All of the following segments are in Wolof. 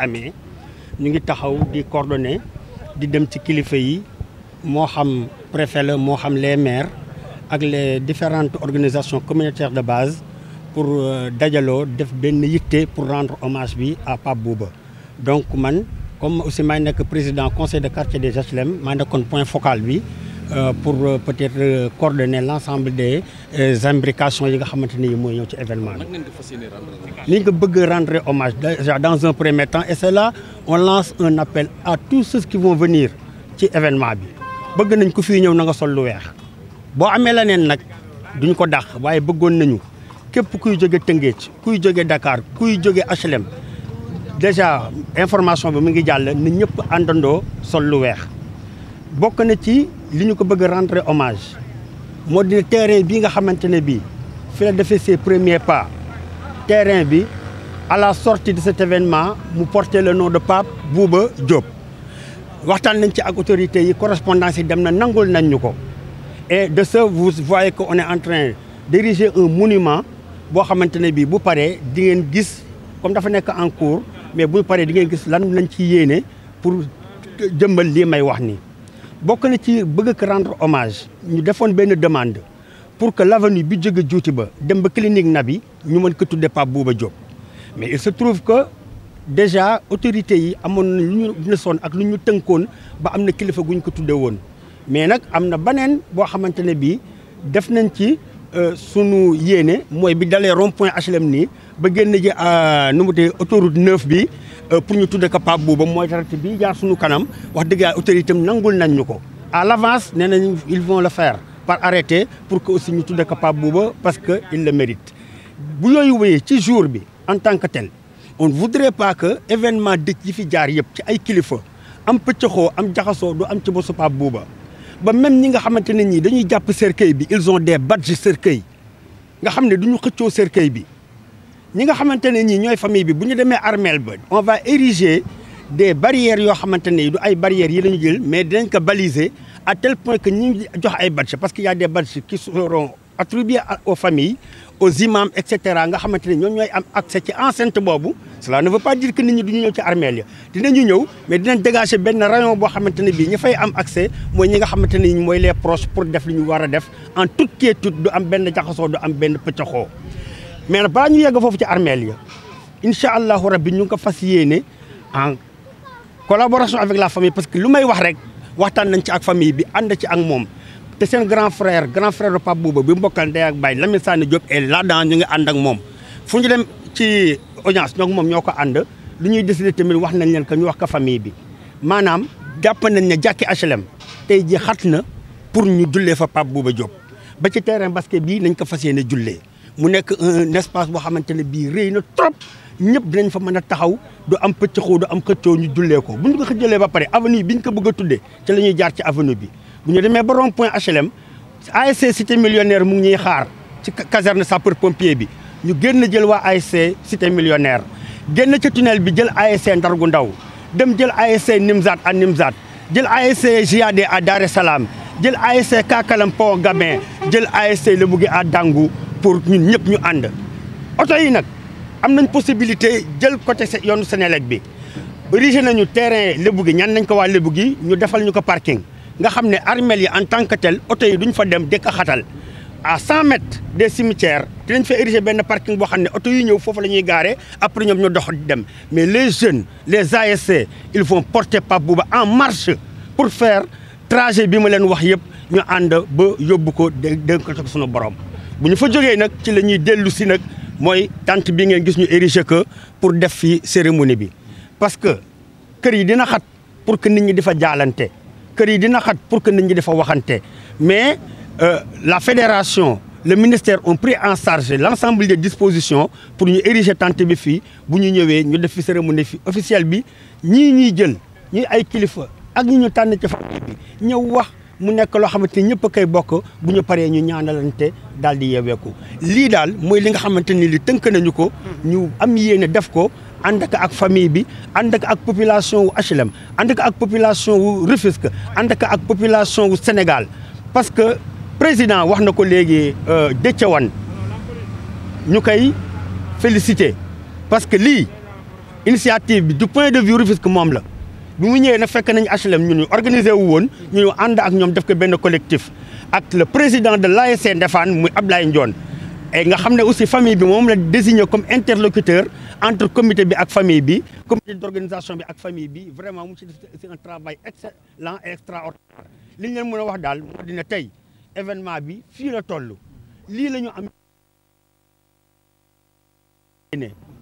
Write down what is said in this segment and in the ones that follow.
amee ñu ngi taxaw di coordonner di dem ci kilifa yi moo xam préfet la moo xam les maires ak les différentes organisations communautaires de base pour dajaloo def benn yitte pour rendre hommage bi à Pape Bouba. Donc man comme aussi may nekk président conseil de quartier des HLM maa nekkoon point focal bi pour peut-être coordonner l'ensemble des imbrications yi nga xamante ni mooy ñëw ci événement bi. ni nga bëgg rendre hommage déjà dans un premier temps et c'est là on lance un appel à tous ceux qui vont venir ci événement bi bëgg nañ ko fii ñëw na nga sol lu weex boo amee leneen nag duñ ko dàq waaye bëggoon nañu képp kuy jóge Tëngéej kuy jóge Dakar kuy jóge HLM déjà information bi mu ngi jàll na ñëpp àndandoo sol lu weex bokk na ci li ñu ko bëgg rendre hommage moo di terrain bii nga xamante ne bii fi la defee ses premiers pas terrain bi à la sortie de cet événement mu porter le nom de Pape Bouba Diop waxtaan nañ ci ak autorités yi correspondance yi dem na nangul nañ ñu ko et de ce vous voyez que on est en train d'ériger un monument boo xamante ne bii bu paree di ngeen gis comme dafa nekk en cours mais bu paree di ngeen gis lan lañ ci yéene pour jëmbal lii may wax nii. bokk na ci bëgg ko rendre hommage ñu defoon benn demande pour que l'avenue bi jóge juuti ba dem ba clinique Nabi ñu mën ko tudde Pape Bouba Diop mais il se trouve que déjà autorités yi amoon na lu ñu nesoon ak lu ñu tënkoon ba am na kilifa guñ ko tudde woon mais nag am na beneen boo xamante ne bii def nañ ci sunu yéene mooy bi dalee rond point HLM nii ba génn ji nu mu tee autoroute 9 bi pour ñu tudde ko Pape Bouba mooy traité bi jaar sunu kanam wax dëgg yàlla autorité am nangul nañ ñu ko à l'avance nee nañ ils vont le faire par arrêté pour que aussi ñu tudde ko Pape Bouba parce que il le mérite bu yooyu wéyee ci jour bi en tant que tel on ne voudrait pas que événement dëj yi fi jaar yëpp ci ay kilifa am pëccëxoo am jaxasoo du am ci bosu Pape Bouba ba même ñi nga xamante ne ñii dañuy jàpp cercueil bi ils ont des badges cercueil nga xam ne du ñu xëccoo cercueil bi ñi nga xamante ne ñii ñooy famille bi bu ñu demee armeel ba on va ériger des barrières yoo xamante ne du ay barrières yi la ñu jël mais dinañ ko baliser à tel point que ñi jox ay badges parce qu'il y a des badges qui seront attribués aux familles aux imams et cetera nga xamante ne ñoom ñooy am accès ci enceinte boobu cela ne veut pas dire que nit ñi duñu ñëw ci armeel ya dinañu ñëw mais dinañ dégager benn rayon boo xamante ne bii ñi fay am accès mooy ñi nga xamante ne mooy les proches pour def li ñu war a def en toute quiétude du am benn jaxasoo du am benn pëccaxoo mais nag balaa ñu yegg foofu ci armeel ya incha allahu rabbi ñu ngi ko fas yéene en collaboration avec la famille parce que lu may wax rek waxtaan nañ ci ak famille bi ànd ci ak moom te seen grand frère de Pape Bouba bi mbokkal ndey ak baay Lamine Sane Diop et là-dedans ñu ngi ànd ak moom fu ñu dem ci audience ñoo moom ñoo ko ànd lu ñuy décider tamit wax nañ leen que ñu wax ko famille bi maanaam jàpp nañ ne jàkki HLM tey ji xat na pour ñu jullee fa Pape Bouba Diop ba ci terrain basket bii nañ ko fas yéene jullee mu nekk un espace boo xamante ne bii rëy na trop ñëpp dinañ fa mën a taxaw du am pëccëxoo du am xëccoo ñu jullee ko bu ñu ko xëjjalee ba pare avenue bi ñu ko bëgg a tuddee ci la ñuy jaar ci avenue bi bu ñu demee ba rond point HLM ASC cité millionnaire mu ngi ñuy xaar ci caserne sapeur pompier bi ñu génn jël waa ASC cité millionnaire génn ca tunnel bi jël ASC Ndargu Ndaw dem jël ASC Nimzat à Nimzat jël ASC JAD à Daré Salam jël ASC Kakalam Po Gabin jël ASC Lebougui à Dangu pour ñun ñëpp ñu ànd oto yi nag am nañ possibilité jël côté yoonu Sénélec bi érigé nañu terrain Lebougui ñaan nañ ko waa Lebougui ñu defal ñu ko parking nga xam ne armeel yi en tant que tel oto yi duñ fa dem dëkk xatal à 100 mètres des cimetières dinañ fa ériger benn parking boo xam ne oto yi ñëw foofu la ñuy gaare après ñoom ñu dox dem mais les jeunes les ASC ils vont porter Pape Bouba en marche pour faire trajet bi ma leen wax yëpp ñu ànd ba yóbbu ko dégg ko sunu borom bu ñu fa jógee nag ci la ñuy dellu si nag mooy tente bi ngeen gis ñu ériger que pour def fi cérémonie bi parce que kër yi dina xat pour que nit ñi di fa jaalante kër yi dina xat pour que nit ñi dafa waxante mais la fédération le ministère ont pris en charge l'ensemble des dispositions pour ñu ériger tente bi fii bu ñu ñëwee ñu def fi cérémonie fi officielle bi ñii ñuy jël ñuy ay kilifa ak ñi ñu tànn ci famille bi ñëw wax mu nekk loo xamante ni ñëpp a koy bokk bu ñu paree ñu ñaanalante daal di yeeweeku lii daal mooy li nga xamante ni li tënk nañu ko ñu am yéene def ko ànd ak famille bi ànd ak population wu HLM ànd ak population wu Rufisque ànd ak population wu Sénégal parce que président wax na ko léegi Déthié Wane ñu koy féliciter parce que lii initiative bi du point de vue Rufisque moom la bi mu ñëwee na fekk nañ HLM ñu organisé wu woon ñu ànd ak ñoom def ko benn collectif ak le président de l'ASC Ndefane muy Ablaye Ndione et nga xam ne aussi famille bi moom la désigné comme interlocuteur entre comité bi ak famille bi comité d'organisation bi ak famille bi vraiment mu ci def c'est un travail excellent et extraordinaire li ñu leen mën a wax daal moo dina tey événement bi fii la toll lii la ñu am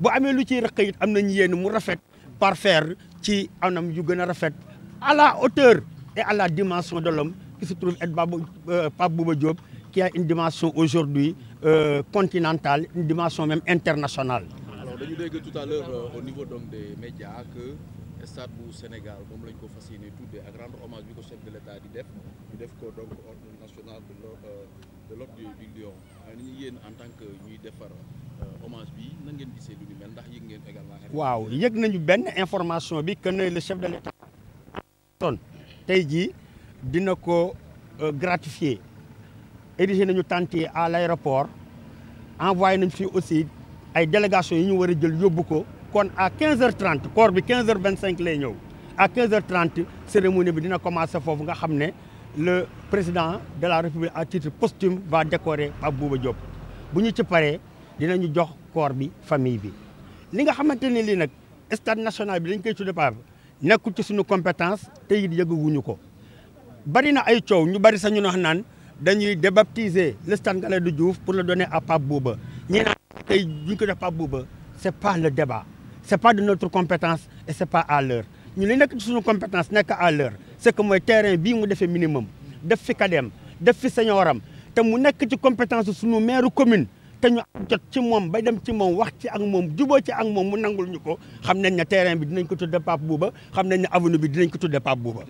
bu amee lu ciy rëq it am nañu yéen mu rafet parfaire ci anam yu gën a rafet à la hauteur et à la dimension de l'homme qui se trouve être Pape Bouba Diop qui a une dimension aujourd'hui continentale, une dimension même internationale. Alors dañu dégg tout à l'heure au niveau donc des médias que Stade bu Sénégal moom lañ ko fas yéene tuddee ak rendre hommage bi ko chef de l'État di def ñu def ko donc ordre national de l'ordre du Lion ni yéen en tant que ñuy defar hommage bi na ngeen gisee lu ni mel ndax yëg ngeen également. waaw yëg nañu benn information bi que ne le chef de l'État tey jii dina ko gratifier érigé nañu tentier à l'aéroport envoyé nañ fii aussi ay délégations yi ñu war a jël yóbbu ko kon à 15h30 corps bi 15h25 lay ñëw à 15h30 cérémonie bi dina commencer foofu nga xam ne le président de la République à titre posthume va décorer Pape Bouba Diop bu ñu ci paree dinañu jox corps bi famille bi li nga xamante ne lii nag stade national bi dañ koy tudde Pape nekkul ci suñu compétence te it yëguwuñu ko bari na ay coow ñu bari sax ñu wax naan dañuy débaptiser le stade Ngalandou Diouf pour le donner à Pape Bouba ñi naan tey duñ ko def Pape Bouba c'est pas le débat c'est pas de notre compétence et c'est pas à l'heure ñu li nekk ci suñu compétence nekk à l'heure c'est que mooy terrain bii mu defee minimum def fi kadem def fi senioram te mu nekk ci compétence suñu maire commune te ñu jot ci moom bay dem ci moom wax ci ak moom juboo ci ak moom mu nangul ñu ko xam nañ ne terrain bi dinañ ko tudde Pape Bouba xam nañ ne avenue bi dinañ ko tudde Pape Bouba